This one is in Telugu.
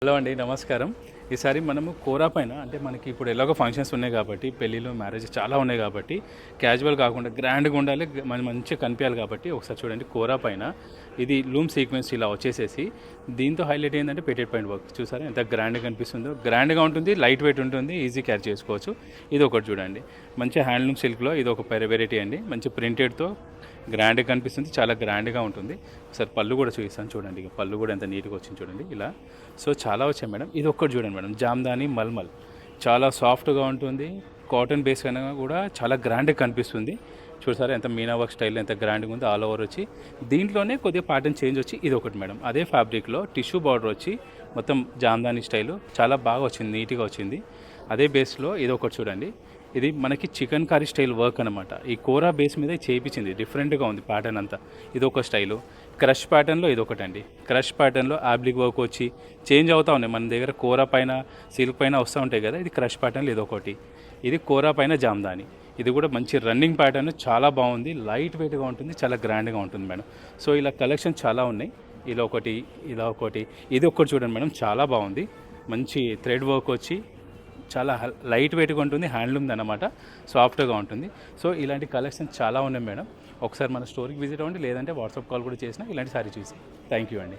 హలో అండి, నమస్కారం. ఈసారి మనము కోరా పైన అంటే మనకి ఇప్పుడు ఎలాగో ఫంక్షన్స్ ఉన్నాయి కాబట్టి పెళ్ళిళ్ళు మ్యారేజ్ చాలా ఉన్నాయి కాబట్టి క్యాజువల్ కాకుండా గ్రాండ్గా ఉండాలి, మంచిగా కనిపించాలి కాబట్టి ఒకసారి చూడండి. కోరా పైన ఇది లూమ్ సీక్వెన్స్ ఇలా వచ్చేసేసి దీంతో హైలైట్ ఏంటంటే పెటెడ్ పాయింట్ వర్క్ చూసారా ఎంత గ్రాండ్గా కనిపిస్తుందో. గ్రాండ్గా ఉంటుంది, లైట్ వెయిట్ ఉంటుంది, ఈజీ క్యారీ చేసుకోవచ్చు. ఇది ఒకటి చూడండి, మంచి హ్యాండ్లూమ్ సిల్క్లో ఇది ఒక వెరైటీ అండి. మంచి ప్రింటెడ్తో గ్రాండ్గా కనిపిస్తుంది, చాలా గ్రాండ్గా ఉంటుంది. ఒకసారి పళ్ళు కూడా చూపిస్తాను చూడండి. పళ్ళు కూడా ఎంత నీట్గా వచ్చింది చూడండి ఇలా. సో చాలా వచ్చాయి మేడం. ఇది ఒక్కటి చూడండి మేడం, జామ్దాని మల్మల్ చాలా సాఫ్ట్గా ఉంటుంది. కాటన్ బేస్ అయినా కూడా చాలా గ్రాండ్గా కనిపిస్తుంది. చూసారా ఎంత మీనా వర్క్ స్టైల్ ఎంత గ్రాండ్గా ఉంది. ఆల్ ఓవర్ వచ్చి దీంట్లోనే కొద్దిగా ప్యాటర్న్ చేంజ్ వచ్చి ఇది ఒకటి మేడం. అదే ఫ్యాబ్రిక్లో టిష్యూ బార్డర్ వచ్చి మొత్తం జామ్దాని స్టైలు చాలా బాగా వచ్చింది, నీట్గా వచ్చింది. అదే బేస్లో ఇది ఒకటి చూడండి. ఇది మనకి చికెన్ కర్రీ స్టైల్ వర్క్ అనమాట. ఈ కోరా బేస్ మీద చేయించింది, డిఫరెంట్గా ఉంది ప్యాటర్న్ అంతా. ఇది ఒక స్టైలు. క్రష్ ప్యాటర్న్లో ఇది ఒకటండి. క్రష్ ప్యాటర్న్లో ఆబ్లిక్ వర్క్ వచ్చి చేంజ్ అవుతూ ఉన్నాయి. మన దగ్గర కోరా పైన సిల్క్ పైన వస్తూ ఉంటాయి కదా, ఇది క్రష్ ప్యాటర్న్లో ఇది ఒకటి. ఇది కోరా పైన జామ్దాని. ఇది కూడా మంచి రన్నింగ్ ప్యాటర్న్, చాలా బాగుంది, లైట్ వెయిట్గా ఉంటుంది, చాలా గ్రాండ్గా ఉంటుంది మేడం. సో ఇలా కలెక్షన్ చాలా ఉన్నాయి. ఇలా ఒకటి, ఇలా ఒకటి, ఇది ఒకటి చూడండి మేడం, చాలా బాగుంది. మంచి థ్రెడ్ వర్క్ వచ్చి చాలా లైట్ వెయిట్గా ఉంటుంది, హ్యాండ్లూమ్ అనమాట, సాఫ్ట్గా ఉంటుంది. సో ఇలాంటి కలెక్షన్ చాలా ఉన్నాయి మేడం. ఒకసారి మన స్టోర్కి విజిట్ అవ్వండి, లేదంటే వాట్సాప్ కాల్ కూడా చేసినా ఇలాంటి సారీ చూసి. థ్యాంక్ యూ అండి.